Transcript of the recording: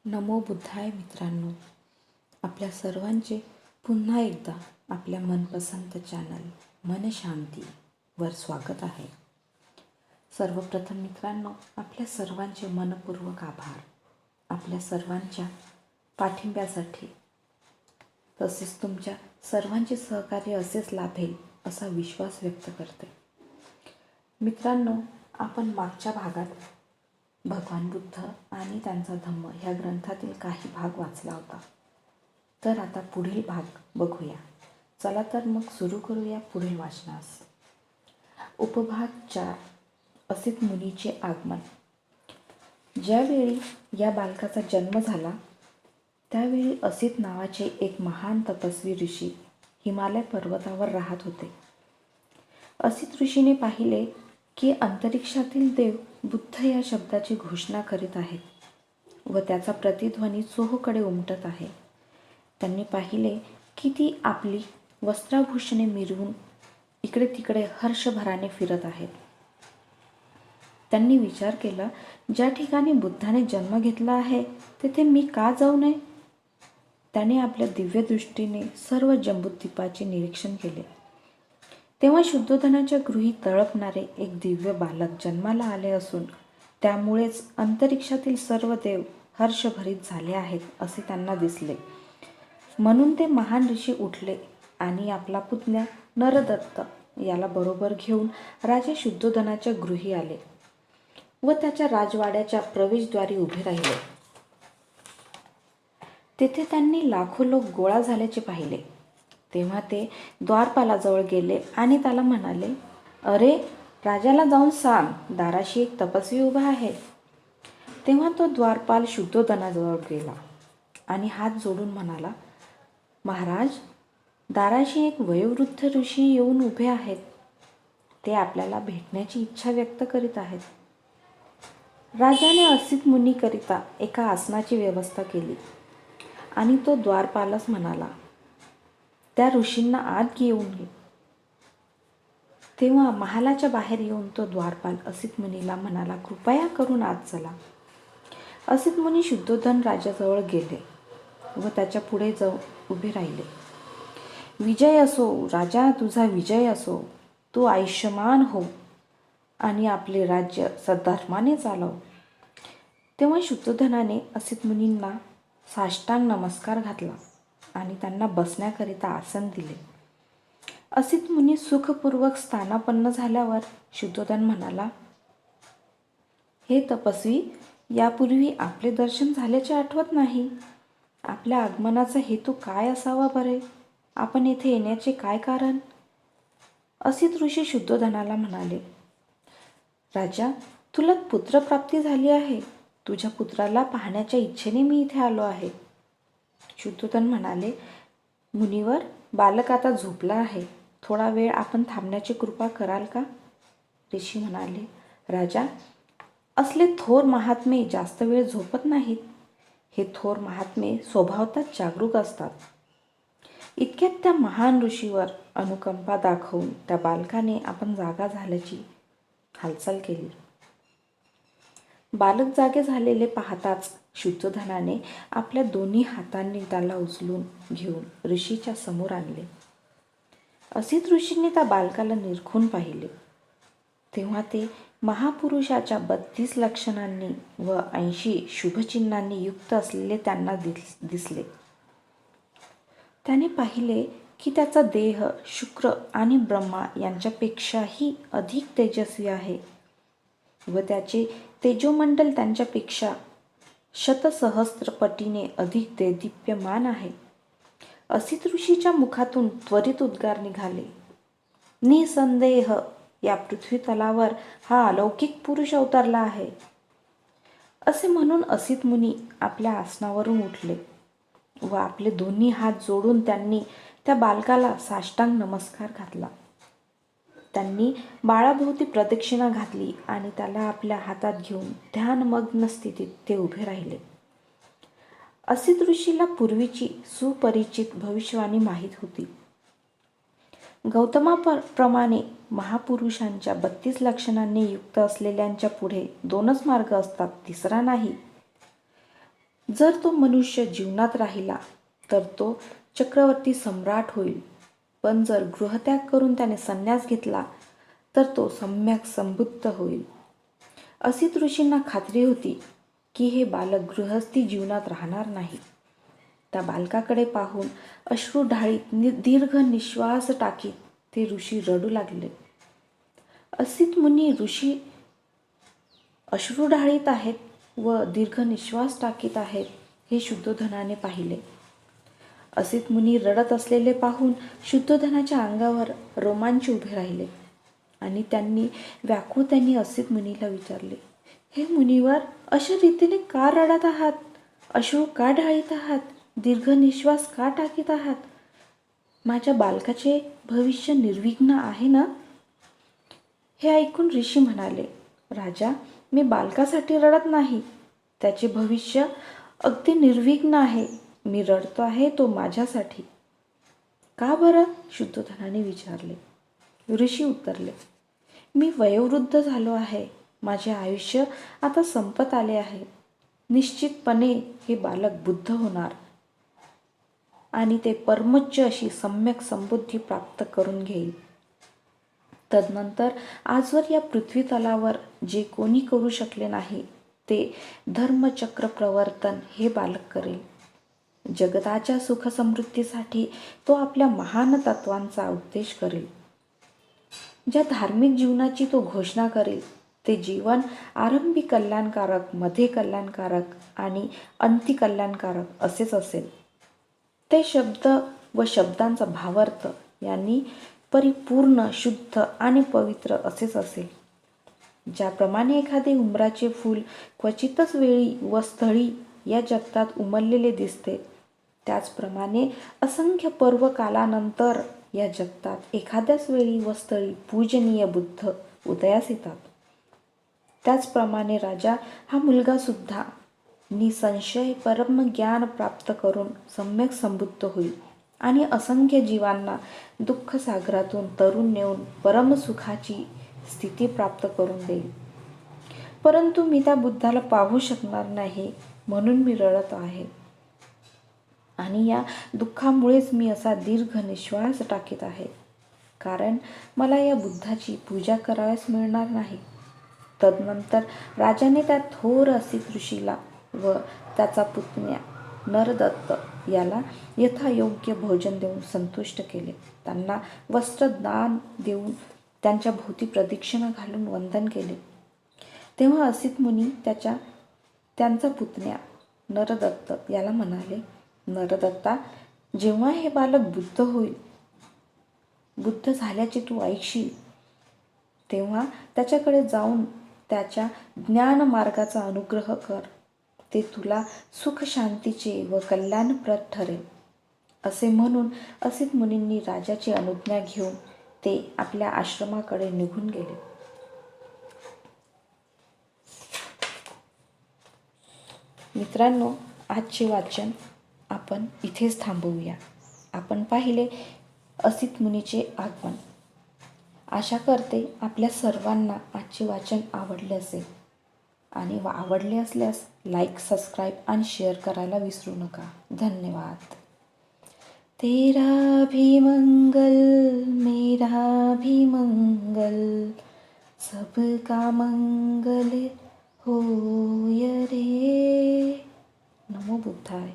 नमो बुद्धाय मित्रांनो, आपल्या सर्वांचे पुन्हा एकदा आपल्या मनपसंत चॅनल मन शांतीवर स्वागत आहे. सर्वप्रथम मित्रांनो, आपल्या सर्वांचे मनपूर्वक आभार. आपल्या सर्वांच्या पाठिंब्यासाठी तसेच तुमच्या सर्वांचे सहकार्य असेच लाभेल असा विश्वास व्यक्त करते. मित्रांनो, आपण मागच्या भागात भगवान बुद्ध आणि त्यांचा धम्म ह्या ग्रंथातील काही भाग वाचला होता. तर आता पुढील भाग बघूया. चला तर मग सुरू करूया पुढील वाचनास. उपभाग 4. असित मुनीचे आगमन. ज्यावेळी या बालकाचा जन्म झाला त्यावेळी असित नावाचे एक महान तपस्वी ऋषी हिमालय पर्वतावर राहत होते. असित ऋषीने पाहिले की अंतरिक्षातील देव बुद्ध या शब्दाची घोषणा करीत आहेत व त्याचा प्रतिध्वनी चोहोकडे उमटत आहे. त्यांनी पाहिले की ती आपली वस्त्राभूषणे मिरवून इकडे तिकडे हर्षभराने फिरत आहेत. त्यांनी विचार केला, ज्या ठिकाणी बुद्धाने जन्म घेतला आहे तेथे मी का जाऊ नये. त्याने आपल्या दिव्य दृष्टीने सर्व जंबूद्वीपाचे निरीक्षण केले. तेव्हा शुद्धोधनाच्या गृही तळपणारे एक दिव्य बालक जन्माला आले असून त्यामुळेच अंतरिक्षातील सर्व देव हर्षभरीत झाले आहेत असे त्यांना दिसले. म्हणून ते महान ऋषी उठले आणि आपला पुतण्या नरदत्त याला बरोबर घेऊन राजा शुद्धोधनाच्या गृही आले व त्याच्या राजवाड्याच्या प्रवेशद्वारी उभे राहिले. तेथे त्यांनी लाखो लोक गोळा झाल्याचे पाहिले. तेव्हा ते द्वारपालाजवळ गेले आणि त्याला म्हणाले, अरे, राजाला जाऊन सांग, दाराशी एक तपस्वी उभा आहे. तेव्हा तो द्वारपाल शुद्धोधनाजवळ गेला आणि हात जोडून म्हणाला, महाराज, दाराशी एक वयोवृद्ध ऋषी येऊन उभे आहेत. ते आपल्याला भेटण्याची इच्छा व्यक्त करीत आहेत. राजाने असित मुनीकरिता एका आसनाची व्यवस्था केली आणि तो द्वारपालास म्हणाला, त्या ऋषींना आत घेऊन ये. तेव्हा महालाच्या बाहेर येऊन तो द्वारपाल असित मुनीला म्हणाला, कृपया करून आत चला. असित मुनी शुद्धोधन राजाजवळ गेले व त्याच्या पुढे जाऊन उभे राहिले. विजय असो राजा, तुझा विजय असो. तू आयुष्यमान हो आणि आपले राज्य सद्धर्माने चालव. तेव्हा शुद्धोधनाने असित मुनींना साष्टांग नमस्कार घातला आणि त्यांना बसण्याकरिता आसन दिले. असित मुनी सुखपूर्वक स्थानापन्न झाल्यावर शुद्धोधन म्हणाला, हे तपस्वी, यापूर्वी आपले दर्शन झाल्याचे आठवत नाही. आपल्या आगमनाचा हेतू काय असावा बरे? आपण येथे येण्याचे काय कारण? असित ऋषी शुद्धोधनाला म्हणाले, राजा, तुला पुत्रप्राप्ती झाली आहे. तुझ्या पुत्राला पाहण्याच्या इच्छेने मी इथे आलो आहे. शुद्धोधन म्हणाले, मुनिवर, बालक आता झोपला आहे. थोडा वेळ आपण थांबण्याची कृपा कराल का? ऋषी म्हणाले, राजा, असले थोर महात्मे जास्त वेळ झोपत नाहीत. हे थोर महात्मे स्वभावतःच जागरूक असतात. इतक्यात त्या महान ऋषीवर अनुकंपा दाखवून त्या बालकाने आपण जागा झाल्याची हालचाल केली. बालक जागे झालेले पाहताच शुद्धोधनाने आपल्या दोन्ही हातांनी त्याला उचलून घेऊन ऋषीच्या समोर आणले. असित ऋषींनी त्या बालकाला निरखून पाहिले. तेव्हा ते महापुरुषाच्या 32 लक्षणांनी व 80 शुभचिन्हांनी युक्त असलेले त्यांना दिसले. त्याने पाहिले की त्याचा देह शुक्र आणि ब्रह्मा यांच्यापेक्षाही अधिक तेजस्वी आहे व त्याचे तेजोमंडल त्यांच्यापेक्षा शतसहस्त्रपटीने अधिक देदीप्यमान आहे. असित ऋषीच्या मुखातून त्वरित उद्गार निघाले, निसंदेह या पृथ्वी तलावर हा अलौकिक पुरुष अवतरला आहे. असे म्हणून असित मुनी आपल्या आसनावरून उठले व आपले दोन्ही हात जोडून त्यांनी त्या बालकाला साष्टांग नमस्कार घातला. त्यांनी बाळाभोवती प्रदक्षिणा घातली आणि त्याला आपल्या हातात घेऊन ध्यानमग्न स्थितीत ते उभे राहिले. असित ऋषीला पूर्वीची सुपरिचित भविष्यवाणी माहीत होती. गौतमाप्रमाणे महापुरुषांच्या 32 लक्षणांनी युक्त असलेल्यांच्या पुढे 2च मार्ग असतात, तिसरा नाही. जर तो मनुष्य जीवनात राहिला तर तो चक्रवर्ती सम्राट होईल, पण जर गृहत्याग करून त्याने संन्यास घेतला तर तो सम्यक संबुद्ध होईल. असित ऋषींना खात्री होती की हे बालक गृहस्थी जीवनात राहणार नाही. त्या बालकाकडे पाहून अश्रू ढाळीत दीर्घ निश्वास टाकीत ते ऋषी रडू लागले. असित मुनी ऋषी अश्रू ढाळीत आहेत व दीर्घ निश्वास टाकीत आहेत हे शुद्धोधनाने पाहिले. असित मुनी रडत असलेले पाहून शुद्धोधनाच्या अंगावर रोमांच उभे राहिले आणि त्यांनी व्याकुळतेने असित मुनीला विचारले, हे मुनिवर, अशा रीतीने का रडत आहात? अश्रू का ढाळीत आहात? दीर्घ निश्वास का टाकीत आहात? माझ्या बालकाचे भविष्य निर्विघ्न आहे ना? हे ऐकून ऋषी म्हणाले, राजा, मी बालकासाठी रडत नाही. त्याचे भविष्य अगदी निर्विघ्न आहे. मी रडतो आहे तो माझ्यासाठी. का बरं? शुद्धोधनाने विचारले. ऋषी उत्तरले, मी वयोवृद्ध झालो आहे. माझे आयुष्य आता संपत आले आहे. निश्चितपणे हे बालक बुद्ध होणार आणि ते परमोच्च अशी सम्यक संबुद्धी प्राप्त करून घेईल. तदनंतर आजवर या पृथ्वी तलावर जे कोणी करू शकले नाही ते धर्मचक्र प्रवर्तन हे बालक करेल. जगताच्या सुखसमृद्धीसाठी तो आपल्या महान तत्वांचा उपदेश करेल. ज्या धार्मिक जीवनाची तो घोषणा करेल ते जीवन आरंभी कल्याणकारक, मध्ये कल्याणकारक आणि अंती कल्याणकारक असेच असेल. ते शब्द व शब्दांचा भावार्थ यांनी परिपूर्ण, शुद्ध आणि पवित्र असेच असेल. ज्याप्रमाणे एखादे उंबराचे फूल क्वचितच वेळी व स्थळी या जगतात उमललेले दिसते, त्याचप्रमाणे असंख्य पर्व कालानंतर या जगतात एखाद्याच वेळी व स्थळी पूजनीय बुद्ध उदयास येतात. त्याचप्रमाणे राजा, हा मुलगा सुद्धा निसंशय परमज्ञान प्राप्त करून सम्यक संबुद्ध होईल आणि असंख्य जीवांना दुःख सागरातून तरून नेऊन परमसुखाची स्थिती प्राप्त करून देईल. परंतु मी त्या बुद्धाला पाहू शकणार नाही, म्हणून मी रडत आहे आणि या दुःखामुळेच मी असा दीर्घ निश्वास टाकीत आहे, कारण मला या बुद्धाची पूजा करावयास मिळणार नाही. तदनंतर राजाने त्या थोर असित ऋषीला व त्याचा पुतण्या नरदत्त याला यथायोग्य भोजन देऊन संतुष्ट केले. त्यांना वस्त्रदान देऊन त्यांच्या भोवती प्रदक्षिणा घालून वंदन केले. तेव्हा असित मुनी त्यांचा पुतण्या नरदत्त याला म्हणाले, नरदत्ता, जेव्हा हे बालक बुद्ध झाल्याचे तू ऐकशील तेव्हा त्याच्याकडे जाऊन त्याच्या ज्ञान मार्गाचा अनुग्रह कर. ते तुला सुख शांतीचे व कल्याणप्रद ठरेल. असे म्हणून असित मुनींनी राजाची अनुज्ञा घेऊन ते आपल्या आश्रमाकडे निघून गेले. मित्रांनो, आजचे वाचन आपण इथेच थांबवूया. आपण पाहिले असित मुनीचे आगमन. आशा करते आपल्या सर्वांना आजचे वाचन आवडले असेल आणि आवडले असल्यास लाईक, सबस्क्राईब आणि शेअर करायला विसरू नका. धन्यवाद. तेरा भी मंगल मेरा भी मंगल, सबका मंगल होय रे. नमो बुद्धाय.